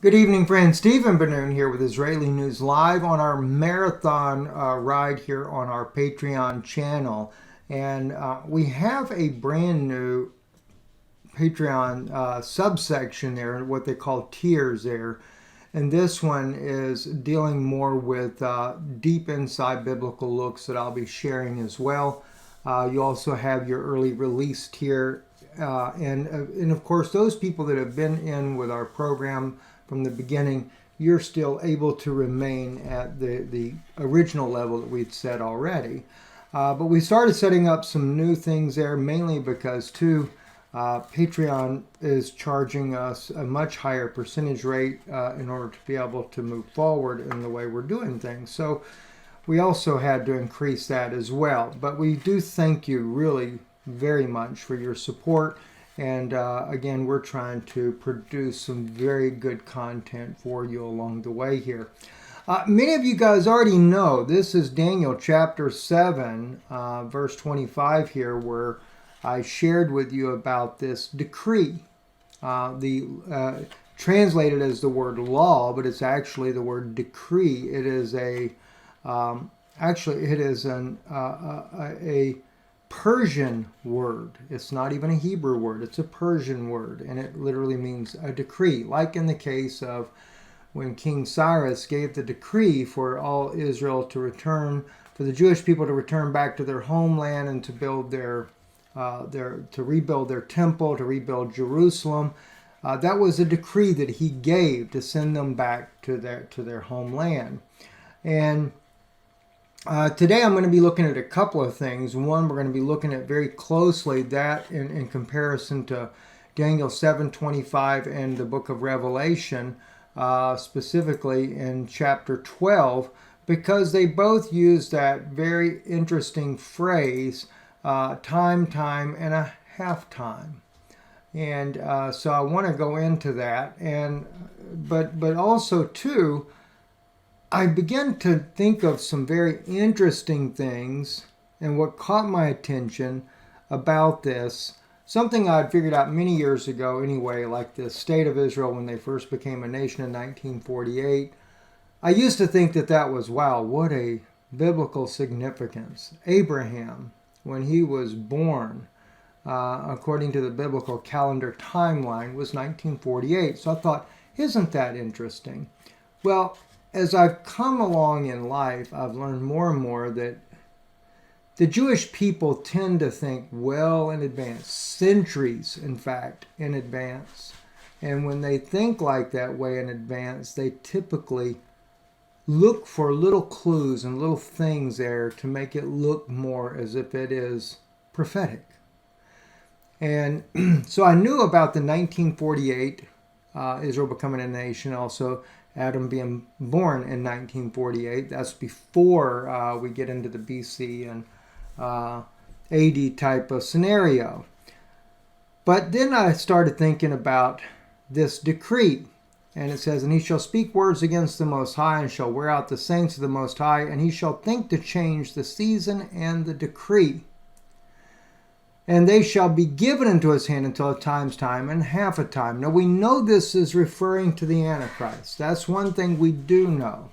Good evening, friends. Stephen Benoon here with Israeli News Live on our marathon ride here on our Patreon channel. And we have a brand new Patreon subsection there, what they call tiers there. And this one is dealing more with deep inside biblical looks that I'll be sharing as well. You also have your early release tier. And of course, those people that have been in with our program from the beginning, you're still able to remain at the original level that we'd set already. But we started setting up some new things there, mainly because, Patreon is charging us a much higher percentage rate in order to be able to move forward in the way we're doing things. So we also had to increase that as well. But we do thank you really very much for your support. And again, we're trying to produce some very good content for you along the way here. Many of you guys already know this is Daniel chapter 7, verse 25 here, where I shared with you about this decree. Translated as the word law, but it's actually the word decree. It is a Persian word. It's not even a Hebrew word. It's a Persian word, and it literally means a decree. Like in the case of when King Cyrus gave the decree for all Israel to return, for the Jewish people to return back to their homeland and to build to rebuild their temple, to rebuild Jerusalem. That was a decree that he gave to send them back to their homeland. And today I'm going to be looking at a couple of things. One, we're going to be looking at very closely that in comparison to Daniel 7:25 and the book of Revelation, specifically in chapter 12, because they both use that very interesting phrase, time, and a half time. And so I want to go into that. But also, too, I began to think of some very interesting things, and what caught my attention about this, something I'd figured out many years ago anyway, like the state of Israel when they first became a nation in 1948. I used to think that was, wow, what a biblical significance. Abraham, when he was born, according to the biblical calendar timeline, was 1948. So I thought, isn't that interesting? Well, as I've come along in life, I've learned more and more that the Jewish people tend to think well in advance, centuries, in fact, in advance. And when they think like that way in advance, they typically look for little clues and little things there to make it look more as if it is prophetic. And so I knew about the 1948 Israel becoming a nation, also Adam being born in 1948. That's before we get into the BC and AD type of scenario. But then I started thinking about this decree. And it says, and he shall speak words against the Most High, and shall wear out the saints of the Most High, and he shall think to change the season and the decree. And they shall be given into his hand until a time's time and half a time. Now we know this is referring to the Antichrist. That's one thing we do know.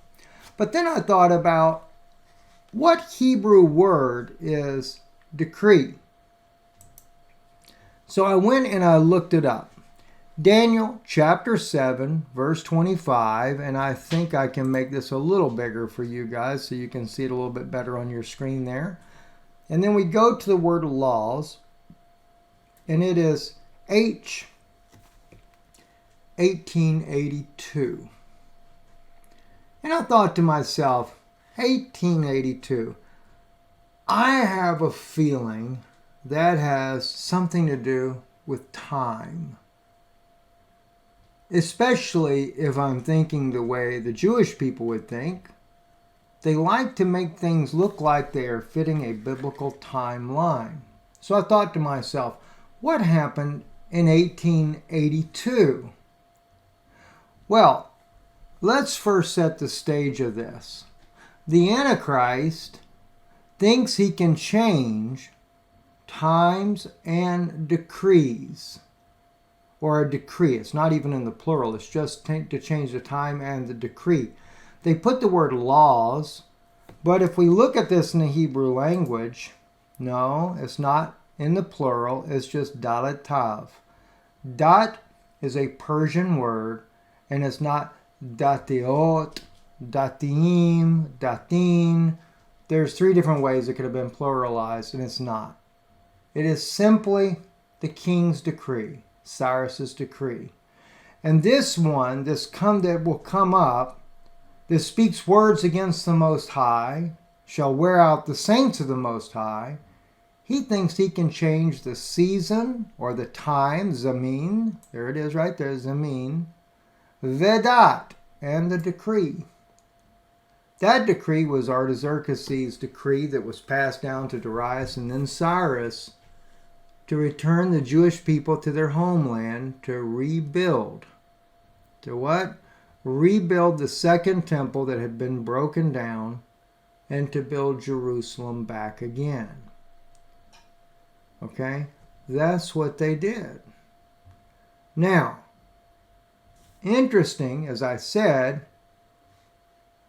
But then I thought about what Hebrew word is decree. So I went and I looked it up. Daniel chapter 7, verse 25, and I think I can make this a little bigger for you guys so you can see it a little bit better on your screen there. And then we go to the word laws, and it is H 1882. And I thought to myself, 1882, I have a feeling that has something to do with time. Especially if I'm thinking the way the Jewish people would think. They like to make things look like they are fitting a biblical timeline. So I thought to myself, what happened in 1882? Well, let's first set the stage of this. The Antichrist thinks he can change times and decrees or a decree. It's not even in the plural. It's just to change the time and the decree. They put the word laws, but if we look at this in the Hebrew language, no, it's not in the plural. It's just dalet tav. Dat is a Persian word, and it's not datiot, datim, datin. There's 3 different ways it could have been pluralized, and it's not. It is simply the king's decree, Cyrus's decree. And this one, that will come up, this speaks words against the Most High, shall wear out the saints of the Most High. He thinks he can change the season or the time, zamin, there it is right there, zamin, vedat, and the decree. That decree was Artaxerxes' decree that was passed down to Darius and then Cyrus to return the Jewish people to their homeland, to rebuild. To what? Rebuild the second temple that had been broken down and to build Jerusalem back again. Okay? That's what they did. Now, interesting, as I said,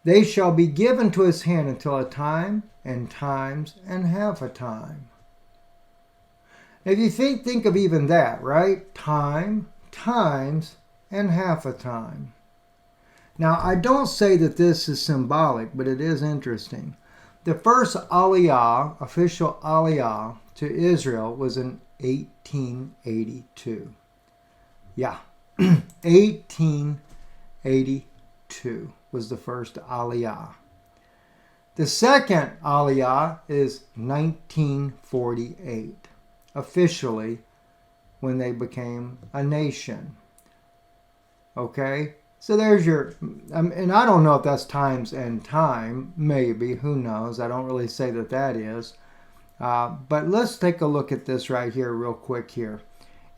they shall be given to his hand until a time and times and half a time. If you think of even that, right? Time, times, and half a time. Now, I don't say that this is symbolic, but it is interesting. The first aliyah, official aliyah to Israel was in 1882. Yeah, 1882 was the first aliyah. The second aliyah is 1948, officially, when they became a nation. Okay? So there's your, and I don't know if that's times and time, maybe, who knows? I don't really say that that is. But let's take a look at this right here real quick here.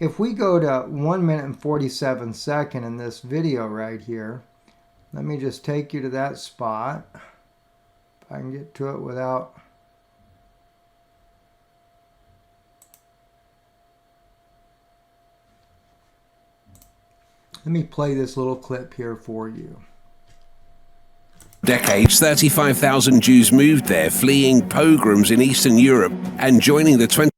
If we go to 1 minute and 47 seconds in this video right here, let me just take you to that spot. If I can get to it without... Let me play this little clip here for you. Decades, 35,000 Jews moved there, fleeing pogroms in Eastern Europe and joining the 20s,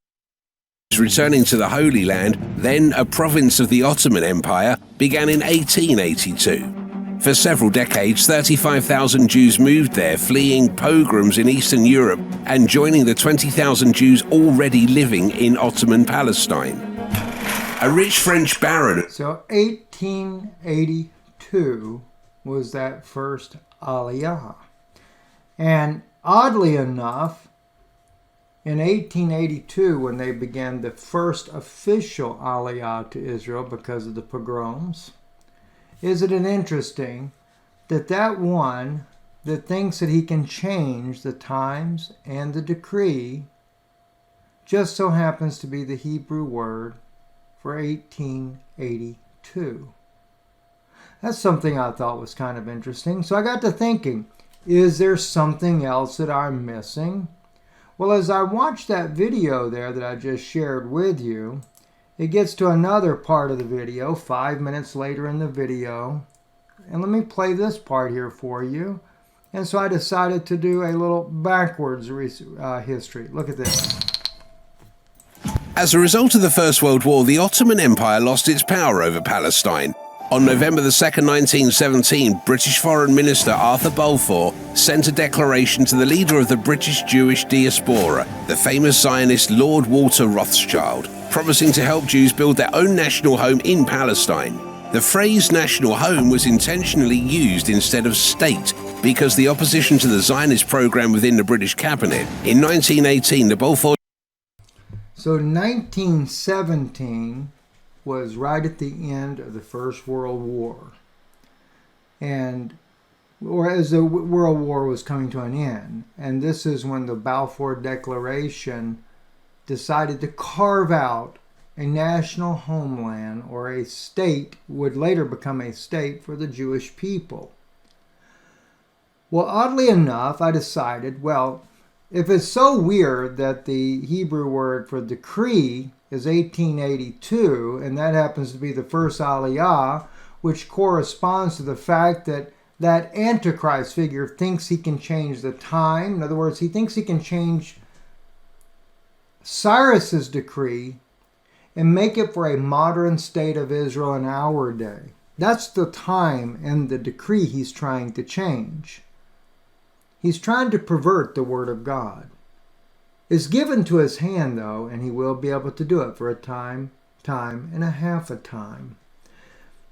returning to the Holy Land, then a province of the Ottoman Empire, began in 1882. For several decades, 35,000 Jews moved there, fleeing pogroms in Eastern Europe and joining the 20,000 Jews already living in Ottoman Palestine. A rich French baron. So 1882 was that first aliyah. And oddly enough, in 1882, when they began the first official aliyah to Israel because of the pogroms, isn't it interesting that that one that thinks that he can change the times and the decree just so happens to be the Hebrew word for 1882. That's something I thought was kind of interesting. So I got to thinking, is there something else that I'm missing? Well, as I watched that video there that I just shared with you, it gets to another part of the video, 5 minutes later in the video. And let me play this part here for you. And so I decided to do a little backwards history. Look at this. As a result of the First World War, the Ottoman Empire lost its power over Palestine. On November 2nd, 1917, British Foreign Minister Arthur Balfour sent a declaration to the leader of the British Jewish diaspora, the famous Zionist Lord Walter Rothschild, promising to help Jews build their own national home in Palestine. The phrase national home was intentionally used instead of state because the opposition to the Zionist program within the British cabinet. In 1918, the Balfour... So 1917 was right at the end of the First World War. Or as the World War was coming to an end. And this is when the Balfour Declaration decided to carve out a national homeland, or a state, would later become a state for the Jewish people. Well, oddly enough, I decided, well, if it's so weird that the Hebrew word for decree is 1882, and that happens to be the first Aliyah, which corresponds to the fact that that Antichrist figure thinks he can change the time. In other words, he thinks he can change Cyrus's decree and make it for a modern state of Israel in our day. That's the time and the decree he's trying to change. He's trying to pervert the Word of God. It's given to his hand, though, and he will be able to do it for a time and a half a time.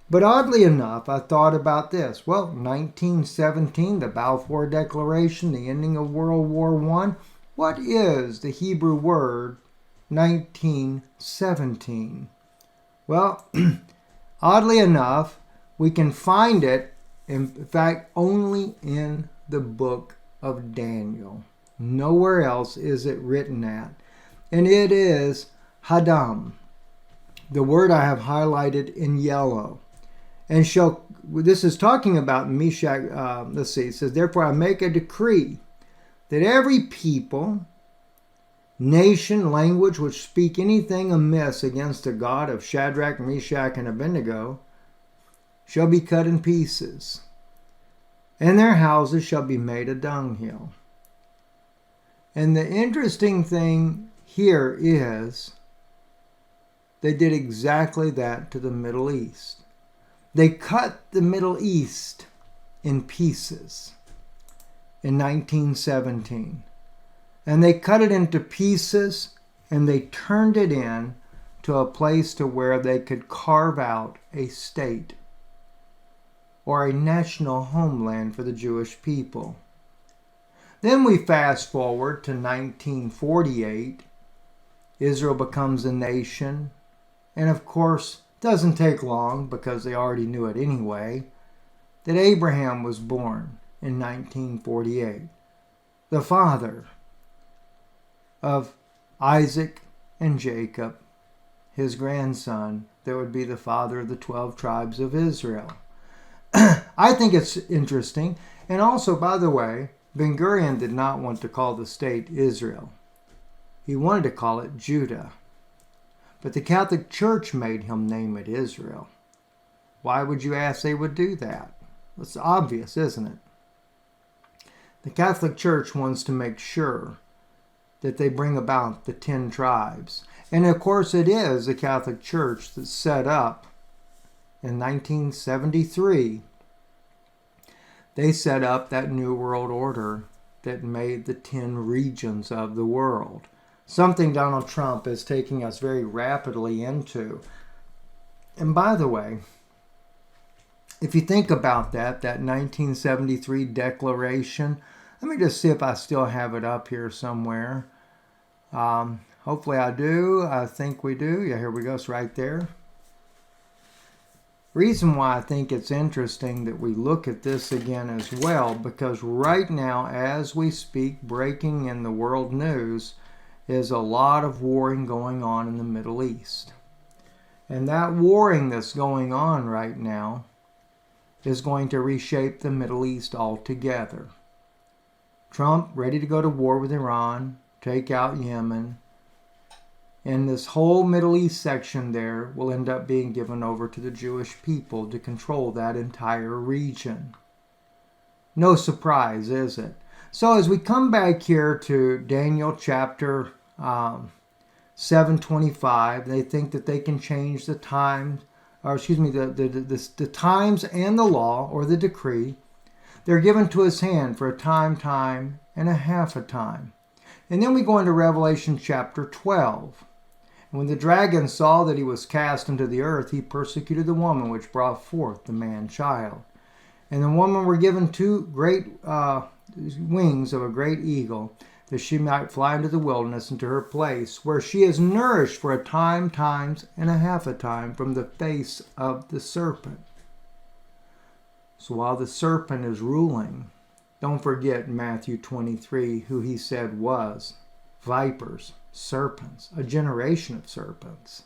But oddly enough, I thought about this. Well, 1917, the Balfour Declaration, the ending of World War I. What is the Hebrew word 1917? Well, oddly enough, we can find it, in fact, only in the book of Daniel. Nowhere else is it written at. And it is Hadam, the word I have highlighted in yellow. And this is talking about Meshach, it says, therefore I make a decree that every people, nation, language which speak anything amiss against the God of Shadrach, Meshach, and Abednego shall be cut in pieces, and their houses shall be made a dunghill. And the interesting thing here is they did exactly that to the Middle East. They cut the Middle East in pieces in 1917. And they cut it into pieces and they turned it in to a place to where they could carve out a state or a national homeland for the Jewish people. Then we fast forward to 1948. Israel becomes a nation. And of course, it doesn't take long, because they already knew it anyway, that Abraham was born in 1948. The father of Isaac and Jacob, his grandson, that would be the father of the 12 tribes of Israel. I think it's interesting. And also, by the way, Ben-Gurion did not want to call the state Israel. He wanted to call it Judah. But the Catholic Church made him name it Israel. Why would you ask they would do that? It's obvious, isn't it? The Catholic Church wants to make sure that they bring about the 10 tribes. And of course it is the Catholic Church that set up in 1973. They set up that New World Order that made the 10 regions of the world. Something Donald Trump is taking us very rapidly into. And by the way, if you think about that 1973 declaration, let me just see if I still have it up here somewhere. Hopefully I do. I think we do. Yeah, here we go. It's right there. Reason why I think it's interesting that we look at this again as well, because right now, as we speak, breaking in the world news, is a lot of warring going on in the Middle East. And that warring that's going on right now is going to reshape the Middle East altogether. Trump ready to go to war with Iran, take out Yemen, and this whole Middle East section there will end up being given over to the Jewish people to control that entire region. No surprise, is it? So as we come back here to Daniel chapter 7:25, they think that they can change the times, the times and the law or the decree. They're given to his hand for a time, and a half a time. And then we go into Revelation chapter 12. And when the dragon saw that he was cast into the earth, he persecuted the woman which brought forth the man-child. And the woman were given 2 great wings of a great eagle, that she might fly into the wilderness, into her place, where she is nourished for a time, times, and a half a time from the face of the serpent. So while the serpent is ruling, don't forget Matthew 23, who he said was vipers, serpents, a generation of serpents.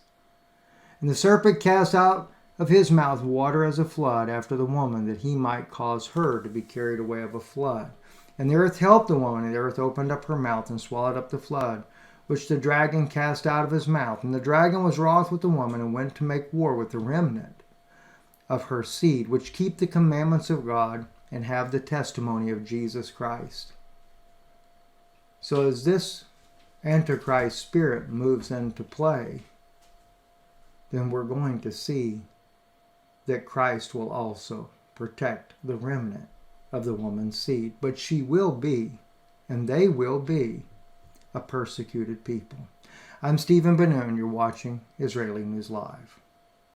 And the serpent cast out of his mouth water as a flood after the woman, that he might cause her to be carried away of a flood. And the earth helped the woman, and the earth opened up her mouth and swallowed up the flood, which the dragon cast out of his mouth. And the dragon was wroth with the woman, and went to make war with the remnant of her seed, which keep the commandments of God and have the testimony of Jesus Christ. So as this Antichrist spirit moves into play, then we're going to see that Christ will also protect the remnant of the woman's seed. But she will be, and they will be, a persecuted people. I'm Stephen Ben-Nun. You're watching Israeli News Live.